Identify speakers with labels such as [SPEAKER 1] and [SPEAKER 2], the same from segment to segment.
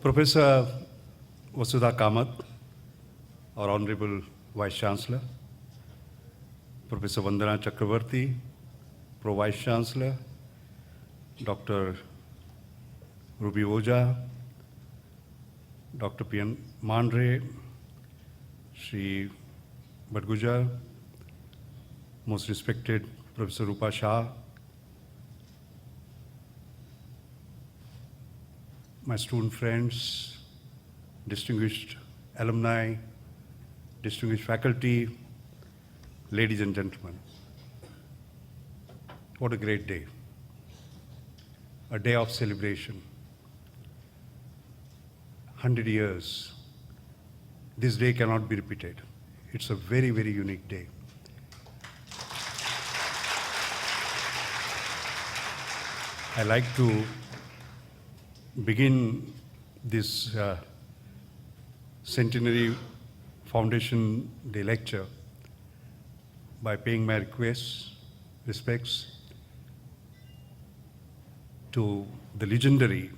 [SPEAKER 1] Professor Vasudha Kamath, our Honorable Vice Chancellor, Professor Vandana Chakravarti, Pro Vice Chancellor, Dr. Ruby Oja, Dr. P.N. Mandre, Shri Badgujar, most respected Professor Rupa Shah, my student friends, distinguished alumni, distinguished faculty, ladies and gentlemen. What a great day. A day of celebration. 100 years. This day cannot be repeated. It's a very, very unique day. I like to begin this Centenary Foundation Day lecture by paying my respects to the legendary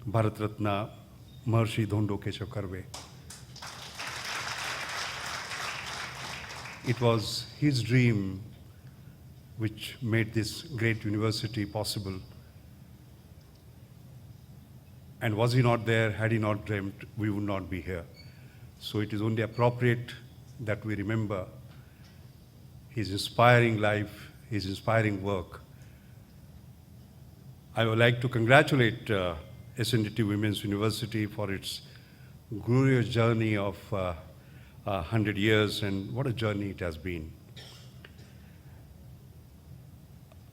[SPEAKER 1] Bharat Ratna Maharishi Dhondo Keshav Karve. It was his dream which made this great university possible. And was he not there, had he not dreamt, we would not be here. So it is only appropriate that we remember his inspiring life, his inspiring work. I would like to congratulate SNDT Women's University for its glorious journey of 100 years, and what a journey it has been.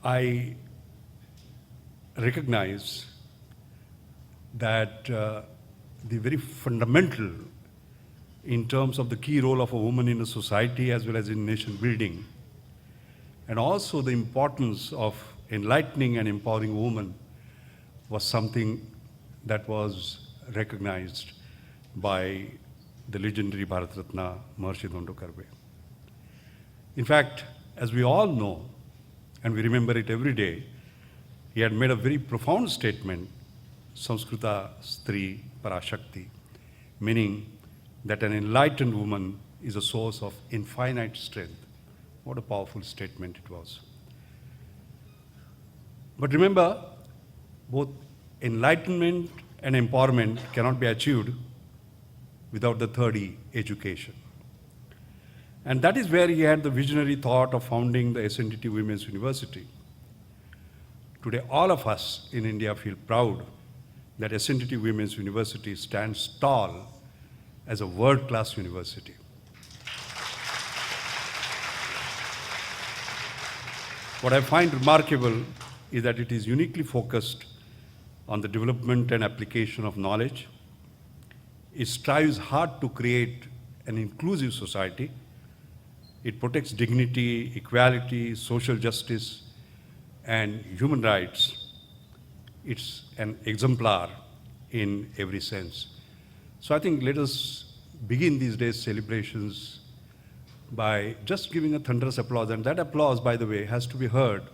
[SPEAKER 1] I recognize that the very fundamental in terms of the key role of a woman in a society as well as in nation building, and also the importance of enlightening and empowering women was something that was recognized by the legendary Bharat Ratna Maharishi Dhondo Karve. In fact, as we all know, and we remember it every day, he had made a very profound statement, Samskrita Stri Parashakti, meaning that an enlightened woman is a source of infinite strength. What a powerful statement it was. But remember, both enlightenment and empowerment cannot be achieved without the third E, education. And that is where he had the visionary thought of founding the SNDT Women's University. Today, all of us in India feel proud that SNDT Women's University stands tall as a world-class university. What I find remarkable is that it is uniquely focused on the development and application of knowledge. It strives hard to create an inclusive society. It protects dignity, equality, social justice, and human rights. It's an exemplar in every sense. So I think let us begin these days' celebrations by just giving a thunderous applause. And that applause, by the way, has to be heard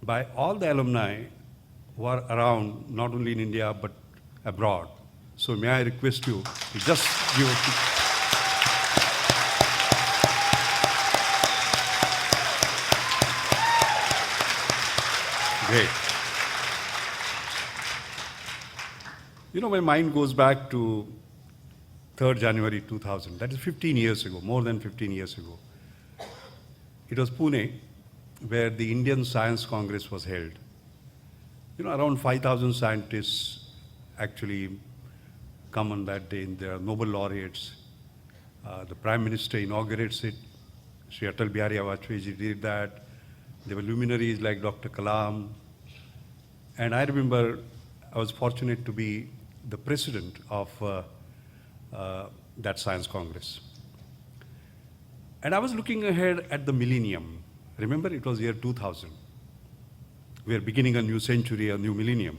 [SPEAKER 1] by all the alumni who are around, not only in India, but abroad. So may I request you to just give a Great. You know, my mind goes back to 3rd January 2000. That is 15 years ago, more than 15 years ago. It was Pune, where the Indian Science Congress was held. You know, around 5,000 scientists actually come on that day, and there are Nobel laureates. The Prime Minister inaugurates it. Shri Atal Bihari Vajpayee did that. There were luminaries like Dr. Kalam. And I remember I was fortunate to be the president of that Science Congress. And I was looking ahead at the millennium. Remember, it was year 2000. We are beginning a new century, a new millennium.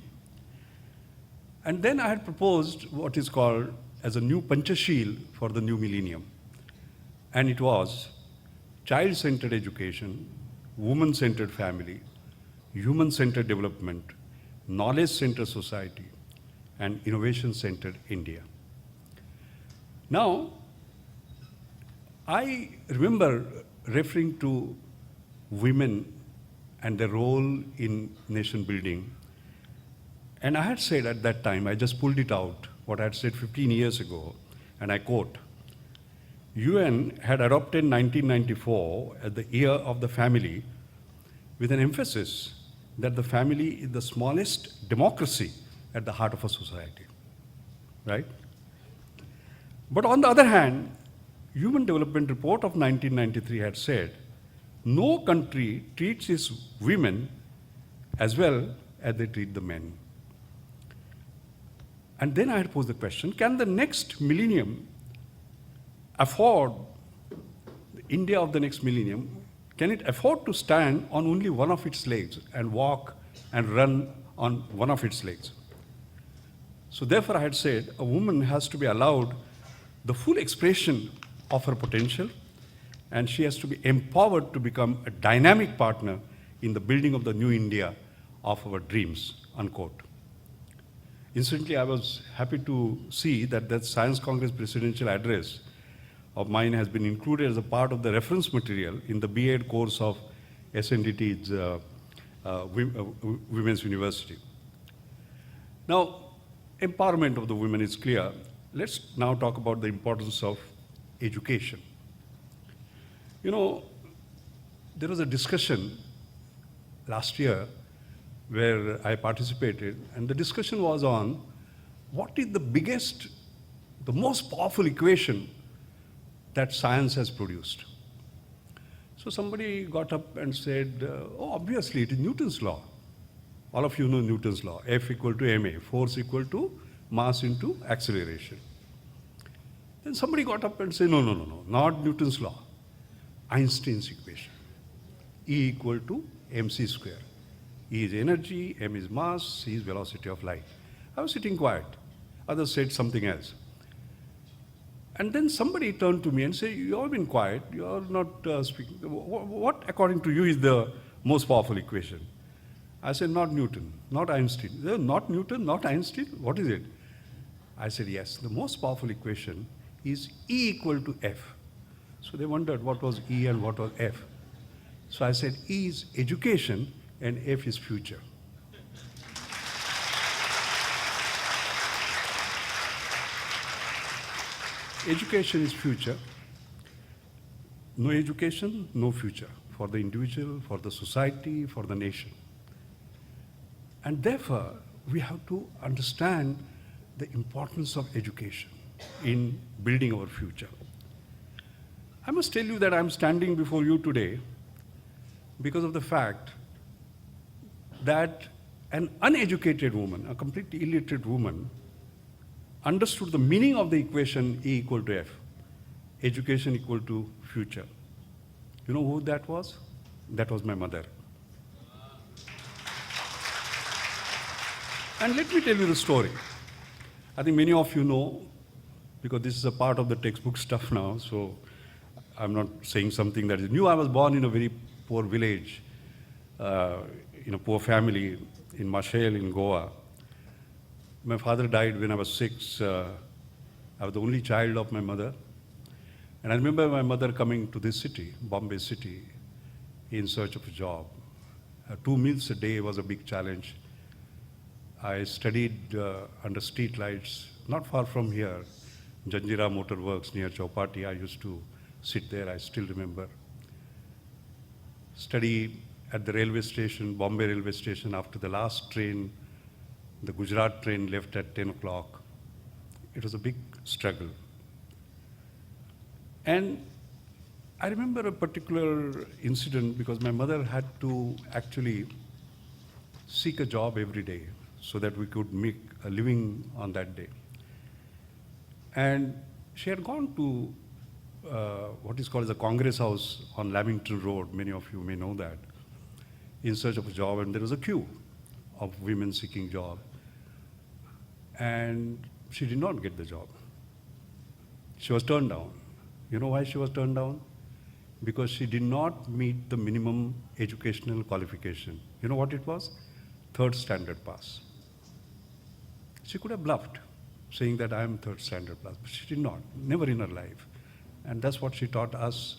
[SPEAKER 1] And then I had proposed what is called as a new Panchashil for the new millennium. And it was child-centered education, woman-centered family, human-centered development, knowledge-centered society, and innovation-centered India. Now, I remember referring to women and their role in nation building. And I had said at that time, I just pulled it out, what I had said 15 years ago, and I quote, UN had adopted 1994 as the year of the family with an emphasis that the family is the smallest democracy at the heart of a society, right? But on the other hand, Human Development Report of 1993 had said, no country treats its women as well as they treat the men. And then I had posed the question, can the next millennium afford, India of the next millennium, can it afford to stand on only one of its legs and walk and run on one of its legs? So therefore I had said, a woman has to be allowed the full expression of her potential, and she has to be empowered to become a dynamic partner in the building of the new India of our dreams, unquote. Incidentally, I was happy to see that that Science Congress presidential address of mine has been included as a part of the reference material in the B.Ed course of SNDT's Women's University. Now, empowerment of the women is clear. Let's now talk about the importance of education. You know, there was a discussion last year where I participated, and the discussion was on what is the biggest, the most powerful equation that science has produced. So somebody got up and said, oh, obviously it is Newton's law. All of you know Newton's law, F equal to ma, force equal to mass into acceleration. Then somebody got up and said, no, not Newton's law, Einstein's equation, E equal to mc square. E is energy, m is mass, c is velocity of light. I was sitting quiet. Others said something else. And then somebody turned to me and said, you have been quiet, you are not speaking. What, according to you, is the most powerful equation? I said, not Newton, not Einstein. Not Newton, not Einstein, what is it? I said, yes, the most powerful equation is E equal to F. So they wondered what was E and what was F. So I said, E is education and F is future. Education is future. No education, no future for the individual, for the society, for the nation. And therefore, we have to understand the importance of education in building our future. I must tell you that I'm standing before you today because of the fact that an uneducated woman, a completely illiterate woman, understood the meaning of the equation E equal to F, education equal to future. You know who that was? That was my mother. And let me tell you the story. I think many of you know, because this is a part of the textbook stuff now, so I'm not saying something that is new. I was born in a very poor village, in a poor family in Mashelkar in Goa. My father died when I was 6. I was the only child of my mother. And I remember my mother coming to this city, Bombay city, in search of a job. 2 meals a day was a big challenge. I studied under street lights, not far from here, Janjira Motor Works near Chowpatty. I used to sit there, I still remember. Study at the railway station, Bombay railway station, after the last train, the Gujarat train left at 10 o'clock. It was a big struggle. And I remember a particular incident because my mother had to actually seek a job every day so that we could make a living on that day. And she had gone to what is called the Congress House on Lamington Road, many of you may know that, in search of a job, and there was a queue of women seeking job. And she did not get the job. She was turned down. You know why she was turned down? Because she did not meet the minimum educational qualification. You know what it was? 3rd standard pass. She could have bluffed, saying that I am third standard plus, but she did not, never in her life. And that's what she taught us,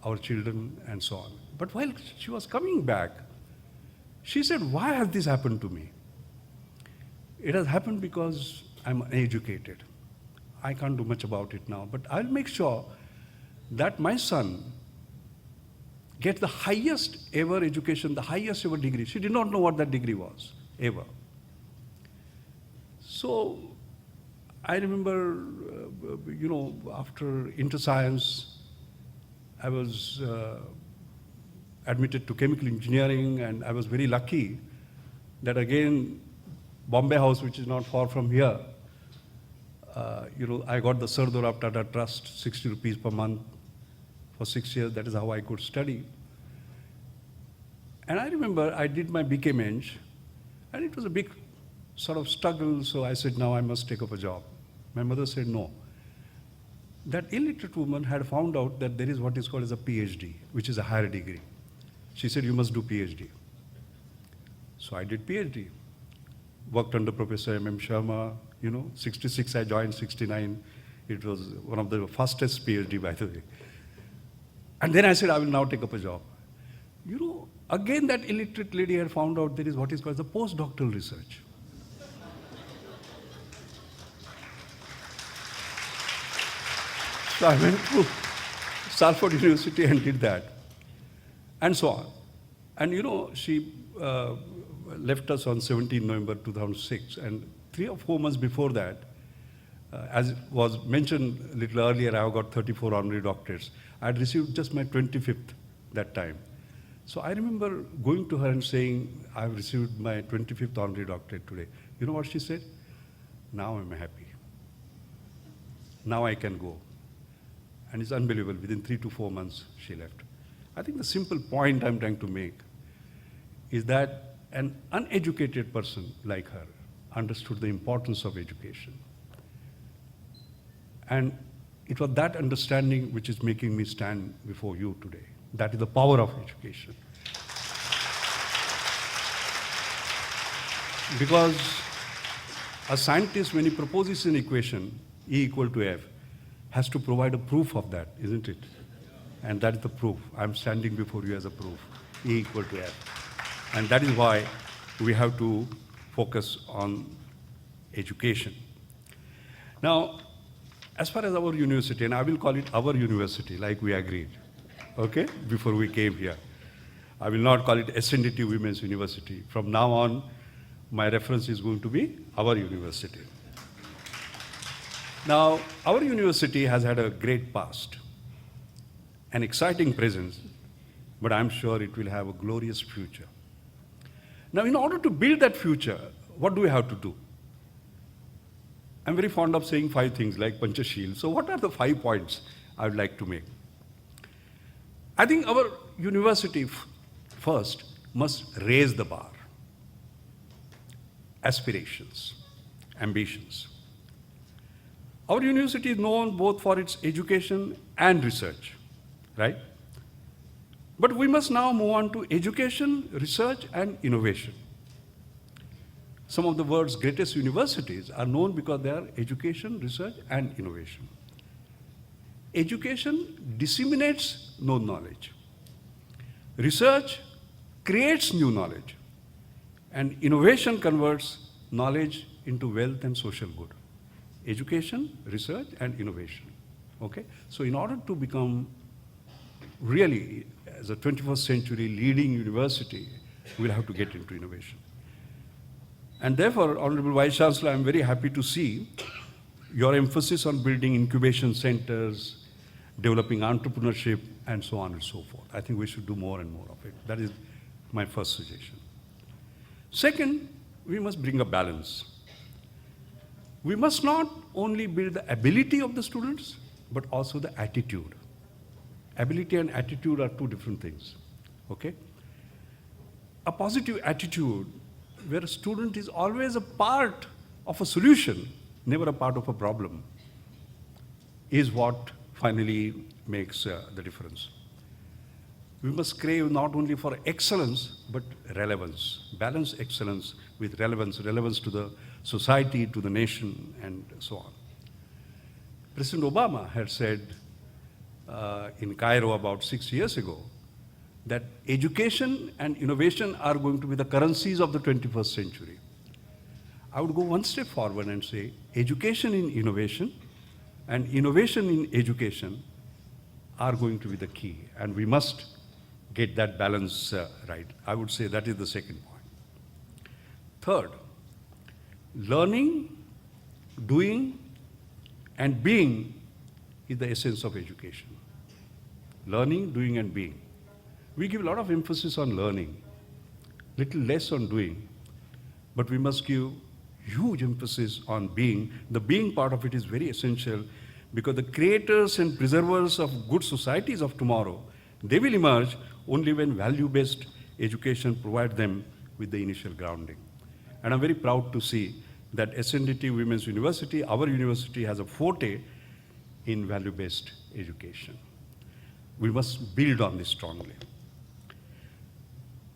[SPEAKER 1] our children, and so on. But while she was coming back, she said, why has this happened to me? It has happened because I'm uneducated. I can't do much about it now, but I'll make sure that my son gets the highest ever education, the highest ever degree. She did not know what that degree was, ever. So I remember, after inter-science, I was admitted to chemical engineering, and I was very lucky that again, Bombay House, which is not far from here, I got the Sardar Tata Trust, 60 rupees per month for 6 years. That is how I could study. And I remember I did my BK Eng, and it was a big sort of struggle, so I said, now I must take up a job. My mother said, no. That illiterate woman had found out that there is what is called as a PhD, which is a higher degree. She said, you must do PhD. So I did PhD. Worked under Professor M.M. Sharma, 66 I joined, 69. It was one of the fastest PhD, by the way. And then I said, I will now take up a job. Again that illiterate lady had found out there is what is called the postdoctoral research. So I went to Salford University and did that, and so on. And she left us on 17 November 2006, and 3 or 4 months before that, as was mentioned a little earlier, I got 34 honorary doctorates. I had received just my 25th that time. So I remember going to her and saying, I've received my 25th honorary doctorate today. You know what she said? Now I'm happy. Now I can go. And it's unbelievable, within 3 to 4 months, she left. I think the simple point I'm trying to make is that an uneducated person like her understood the importance of education. And it was that understanding which is making me stand before you today. That is the power of education. Because a scientist, when he proposes an equation, E equal to F, has to provide a proof of that, isn't it? And that is the proof. I'm standing before you as a proof, E equal to F. And that is why we have to focus on education. Now, as far as our university, and I will call it our university, like we agreed, okay, before we came here. I will not call it SNDT Women's University. From now on, my reference is going to be our university. Now, our university has had a great past, an exciting present, but I'm sure it will have a glorious future. Now, in order to build that future, what do we have to do? I'm very fond of saying 5 things like Panchashil. So what are the 5 points I would like to make? I think our university first must raise the bar. Aspirations, ambitions. Our university is known both for its education and research, right? But we must now move on to education, research, and innovation. Some of the world's greatest universities are known because they are education, research, and innovation. Education disseminates known knowledge. Research creates new knowledge. And innovation converts knowledge into wealth and social good. Education, research, and innovation. Okay? So in order to become really, as a 21st century leading university, we'll have to get into innovation. And therefore, Honorable Vice Chancellor, I'm very happy to see your emphasis on building incubation centers, developing entrepreneurship, and so on and so forth. I think we should do more and more of it. That is my first suggestion. Second, we must bring a balance. We must not only build the ability of the students, but also the attitude. Ability and attitude are 2 different things, okay? A positive attitude where a student is always a part of a solution, never a part of a problem, is what finally makes the difference. We must crave not only for excellence, but relevance. Balance excellence with relevance, relevance to the society, to the nation, and so on. President Obama had said in Cairo about 6 years ago that education and innovation are going to be the currencies of the 21st century. I would go one step forward and say education in innovation and innovation in education are going to be the key, and we must get that balance right. I would say that is the second point. Third, learning, doing, and being is the essence of education. Learning, doing, and being. We give a lot of emphasis on learning, little less on doing, but we must give huge emphasis on being. The being part of it is very essential because the creators and preservers of good societies of tomorrow, they will emerge only when value-based education provides them with the initial grounding. And I'm very proud to see that SNDT Women's University, our university, has a forte in value-based education. We must build on this strongly.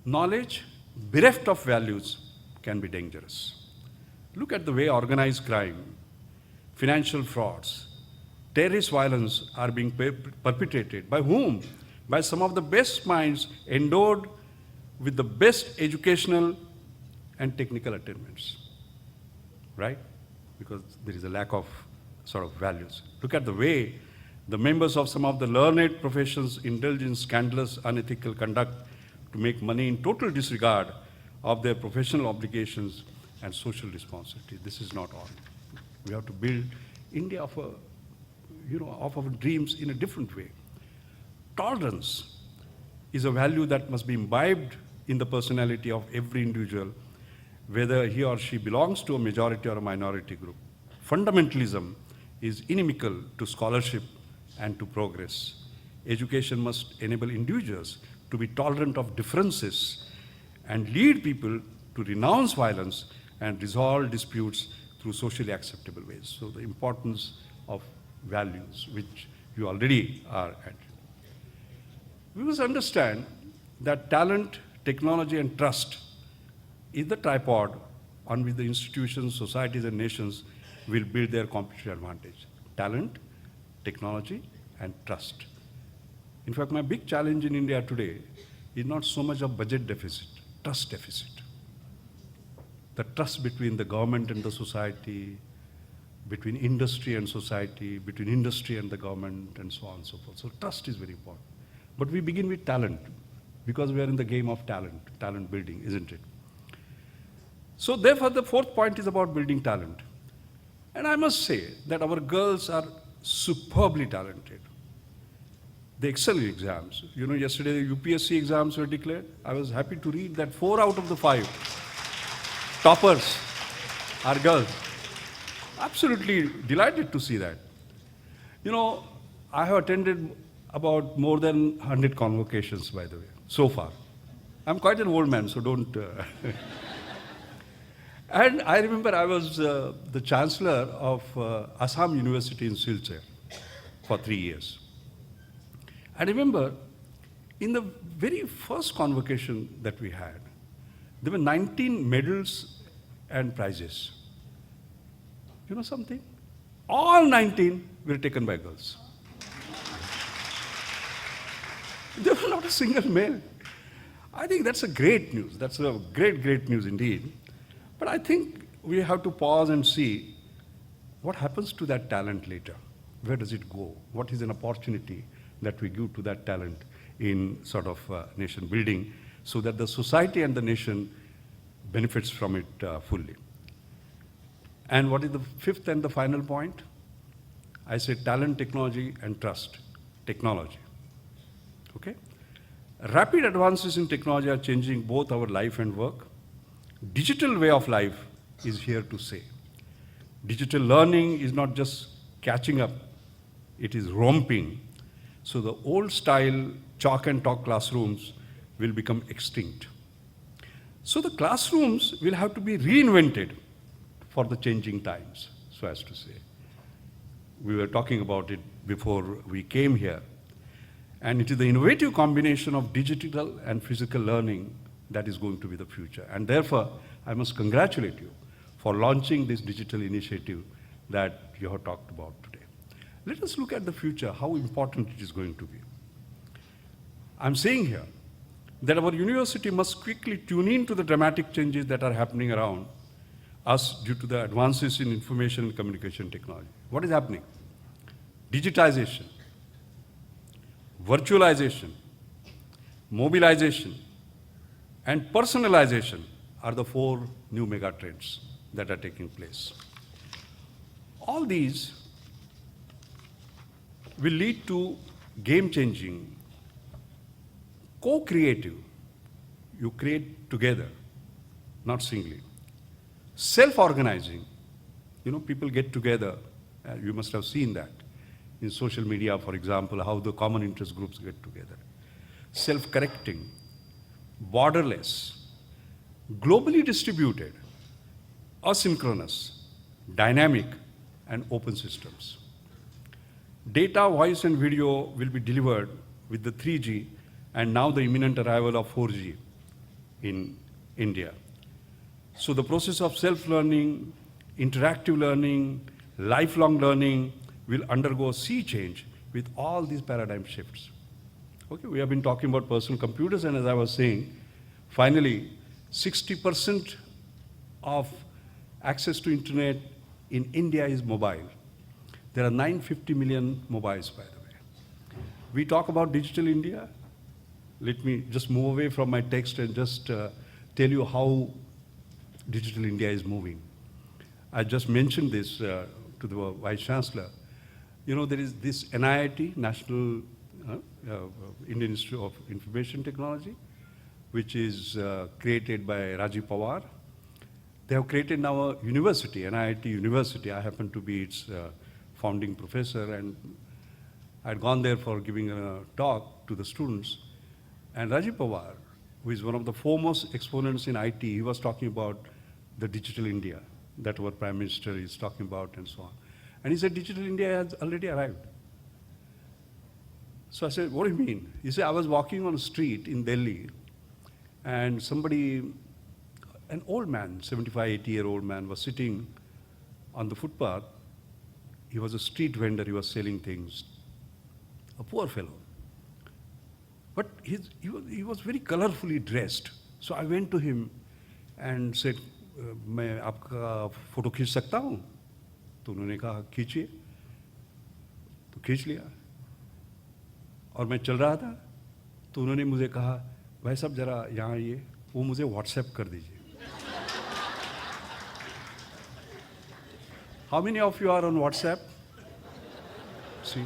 [SPEAKER 1] Knowledge bereft of values can be dangerous. Look at the way organized crime, financial frauds, terrorist violence are being perpetrated. By whom? By some of the best minds endowed with the best educational and technical attainments, right? Because there is a lack of sort of values. Look at the way the members of some of the learned professions indulge in scandalous, unethical conduct to make money in total disregard of their professional obligations and social responsibility. This is not all. We have to build India of our dreams in a different way. Tolerance is a value that must be imbibed in the personality of every individual, whether he or she belongs to a majority or a minority group. Fundamentalism is inimical to scholarship and to progress. Education must enable individuals to be tolerant of differences and lead people to renounce violence and resolve disputes through socially acceptable ways. So the importance of values, which you already are at. We must understand that talent, technology, and trust is the tripod on which the institutions, societies, and nations will build their competitive advantage. Talent, technology, and trust. In fact, my big challenge in India today is not so much a budget deficit, trust deficit. The trust between the government and the society, between industry and society, between industry and the government, and so on and so forth. So trust is very important. But we begin with talent, because we are in the game of talent building, isn't it? So therefore, the fourth point is about building talent. And I must say that our girls are superbly talented. They excel in exams. You know, yesterday the UPSC exams were declared. I was happy to read that 4 out of the 5 toppers are girls. Absolutely delighted to see that. You know, I have attended about more than 100 convocations, by the way, so far. I'm quite an old man, so don't... And I remember I was the chancellor of Assam University in Silchar for 3 years. I remember in the very first convocation that we had, there were 19 medals and prizes. You know something? All 19 were taken by girls. There was not a single male. I think that's a great news. That's a great news indeed. But I think we have to pause and see what happens to that talent later. Where does it go? What is an opportunity that we give to that talent in sort of nation building so that the society and the nation benefits from it fully. And what is the fifth and the final point? I say talent, technology, and trust. Technology. Okay? Rapid advances in technology are changing both our life and work. Digital way of life is here to stay. Digital learning is not just catching up, it is romping. So the old style chalk and talk classrooms will become extinct. So the classrooms will have to be reinvented for the changing times, so as to say. We were talking about it before we came here. And it is the innovative combination of digital and physical learning that is going to be the future. And therefore, I must congratulate you for launching this digital initiative that you have talked about today. Let us look at the future, how important it is going to be. I'm saying here that our university must quickly tune in to the dramatic changes that are happening around us due to the advances in information and communication technology. What is happening? Digitization, virtualization, mobilization, and personalization are the 4 new mega trends that are taking place. All these will lead to game-changing, co-creative, you create together, not singly. Self-organizing, people get together, you must have seen that in social media, for example, how the common interest groups get together. Self-correcting, borderless, globally distributed, asynchronous, dynamic, and open systems. Data, voice, and video will be delivered with the 3G and now the imminent arrival of 4G in India. So the process of self-learning, interactive learning, lifelong learning will undergo a sea change with all these paradigm shifts. Okay, we have been talking about personal computers, and as I was saying, finally, 60% of access to internet in India is mobile. There are 950 million mobiles, by the way. We talk about digital India. Let me just move away from my text and just tell you how digital India is moving. I just mentioned this to the Vice Chancellor. There is this NIIT, National Indian Institute of Information Technology, which is created by Rajiv Pawar. They have created now a university, NIIT University. I happen to be its founding professor, and I'd gone there for giving a talk to the students. And Rajiv Pawar, who is one of the foremost exponents in IT, he was talking about the digital India that our Prime Minister is talking about and so on. And he said, digital India has already arrived. So I said, what do you mean? He said, I was walking on a street in Delhi, and somebody, an old man, 75, 80-year-old man, was sitting on the footpath. He was a street vendor, he was selling things. A poor fellow. But he was very colorfully dressed. So I went to him and said, मैं आपका photo खींच सकता हूँ? तो उन्होंने कहा खींचिए, तो खींच लिया। और मैं चल रहा था, तो उन्होंने मुझे कहा, भाई साहब जरा यहाँ आइए, वो मुझे व्हाट्सएप कर दीजिए। How many of you are on WhatsApp? See.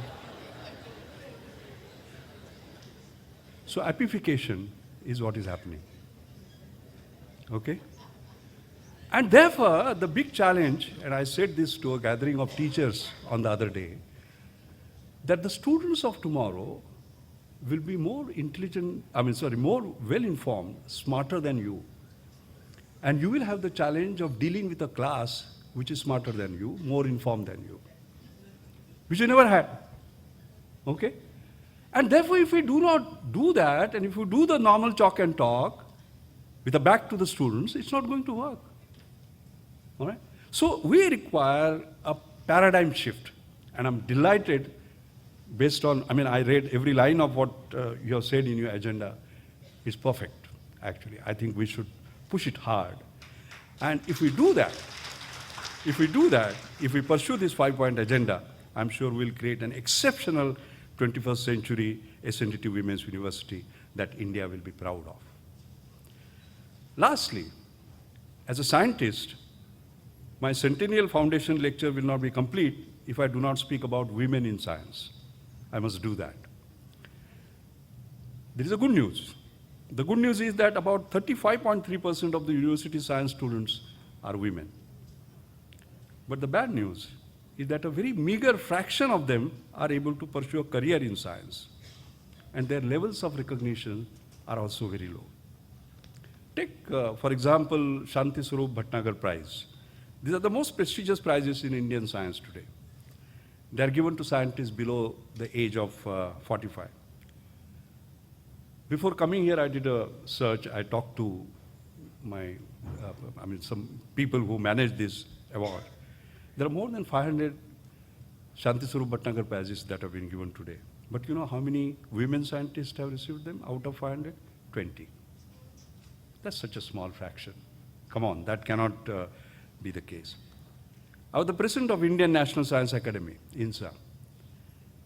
[SPEAKER 1] So appification is what is happening. Okay? And therefore, the big challenge, and I said this to a gathering of teachers on the other day, that the students of tomorrow will be more intelligent, more well-informed, smarter than you. And you will have the challenge of dealing with a class which is smarter than you, more informed than you, which you never had. Okay? And therefore, if we do not do that, and if we do the normal chalk and talk, with a back to the students, it's not going to work. All right? So we require a paradigm shift. And I'm delighted, based on, I read every line of what you have said in your agenda. It's perfect, actually. I think we should push it hard. And if we do that, if we pursue this 5-point agenda, I'm sure we'll create an exceptional 21st century SNDT Women's University that India will be proud of. Lastly, as a scientist, my Centennial Foundation lecture will not be complete if I do not speak about women in science. I must do that. There is a good news. The good news is that about 35.3% of the university science students are women. But the bad news is that a very meager fraction of them are able to pursue a career in science. And their levels of recognition are also very low. Take, for example, Shanti Swarup Bhatnagar Prize. These are the most prestigious prizes in Indian science today. They are given to scientists below the age of 45. Before coming here, I did a search. I talked to my some people who manage this award. There are more than 500 Shanti Swarup Bhatnagar prizes that have been given today. But you know how many women scientists have received them out of 500? 20. That's such a small fraction. Come on, that cannot be the case. I was the president of Indian National Science Academy, INSA.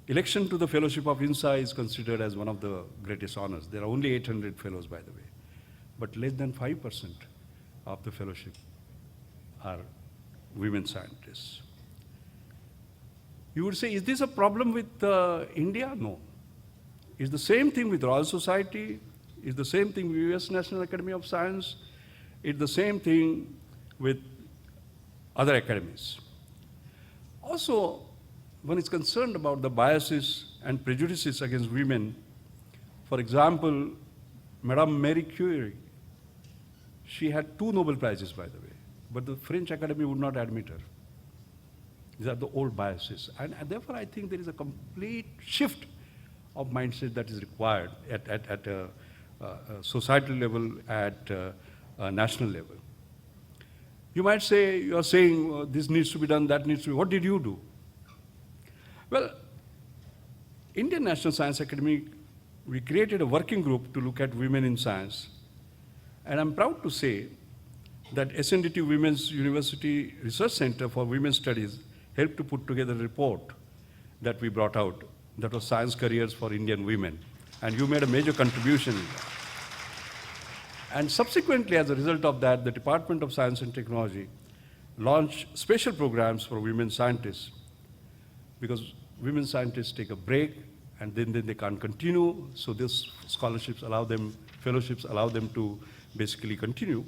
[SPEAKER 1] Election to the fellowship of INSA is considered as one of the greatest honors. There are only 800 fellows, by the way. But less than 5% of the fellowship are women scientists. You would say, is this a problem with India? No. It's the same thing with Royal Society. It's the same thing with US National Academy of Science. It's the same thing with other academies. Also, one is concerned about the biases and prejudices against women. For example, Madame Marie Curie, she had 2 Nobel Prizes, by the way, but the French Academy would not admit her. These are the old biases. And therefore, I think there is a complete shift of mindset that is required at a societal level, at a national level. You might say, you are saying this needs to be done, that needs to be. What did you do? Well, Indian National Science Academy, we created a working group to look at women in science. And I'm proud to say that SNDT Women's University Research Center for Women's Studies helped to put together a report that we brought out that was Science Careers for Indian Women. And you made a major contribution in that. And subsequently, as a result of that, the Department of Science and Technology launched special programs for women scientists, because women scientists take a break and then they can't continue. So these scholarships allow them, fellowships allow them to basically continue.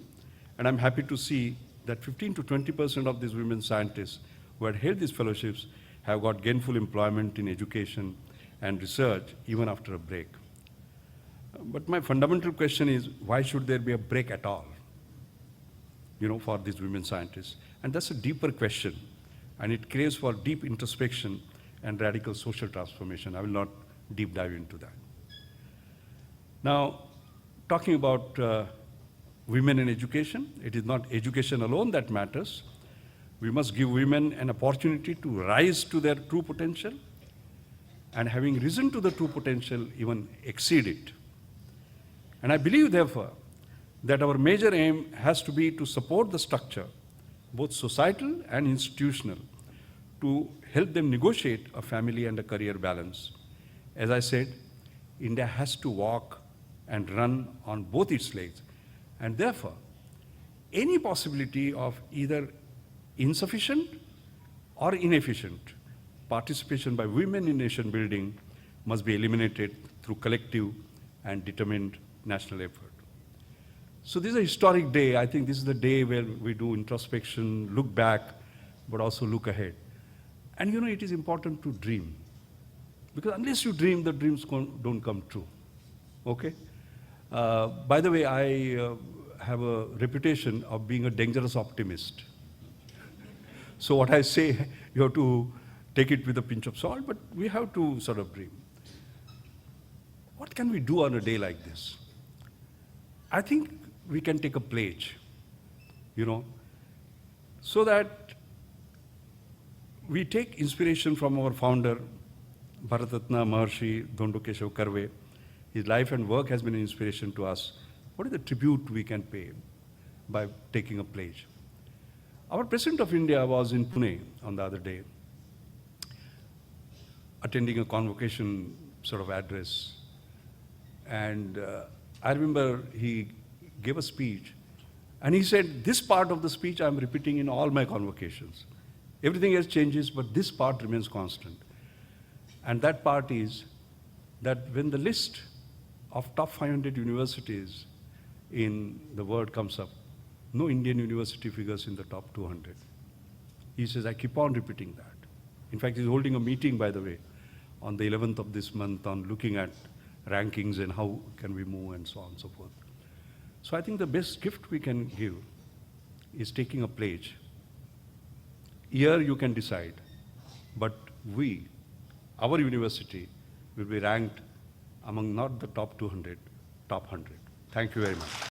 [SPEAKER 1] And I'm happy to see that 15 to 20% of these women scientists who had held these fellowships have got gainful employment in education and research even after a break. But my fundamental question is, why should there be a break at all, for these women scientists? And that's a deeper question, and it craves for deep introspection and radical social transformation. I will not deep dive into that. Now, talking about women in education, it is not education alone that matters. We must give women an opportunity to rise to their true potential, and having risen to the true potential, even exceed it. And I believe, therefore, that our major aim has to be to support the structure, both societal and institutional, to help them negotiate a family and a career balance. As I said, India has to walk and run on both its legs. And therefore, any possibility of either insufficient or inefficient participation by women in nation building must be eliminated through collective and determined national effort. So this is a historic day. I think this is the day where we do introspection, look back, but also look ahead. And it is important to dream. Because unless you dream, the dreams don't come true. Okay? By the way, I have a reputation of being a dangerous optimist. So what I say, you have to take it with a pinch of salt, but we have to sort of dream. What can we do on a day like this? I think we can take a pledge, so that we take inspiration from our founder, Bharatratna Maharshi Dhondukeshav Karve. His life and work has been an inspiration to us. What is the tribute we can pay by taking a pledge? Our President of India was in Pune on the other day, attending a convocation sort of address. And I remember he gave a speech, and he said, this part of the speech I'm repeating in all my convocations. Everything else changes, but this part remains constant. And that part is that when the list of top 500 universities in the world comes up, no Indian university figures in the top 200. He says, I keep on repeating that. In fact, he's holding a meeting, by the way, on the 11th of this month on looking at rankings and how can we move and so on and so forth. So I think the best gift we can give is taking a pledge. Here you can decide, but our university, will be ranked among not the top 200, top 100. Thank you very much.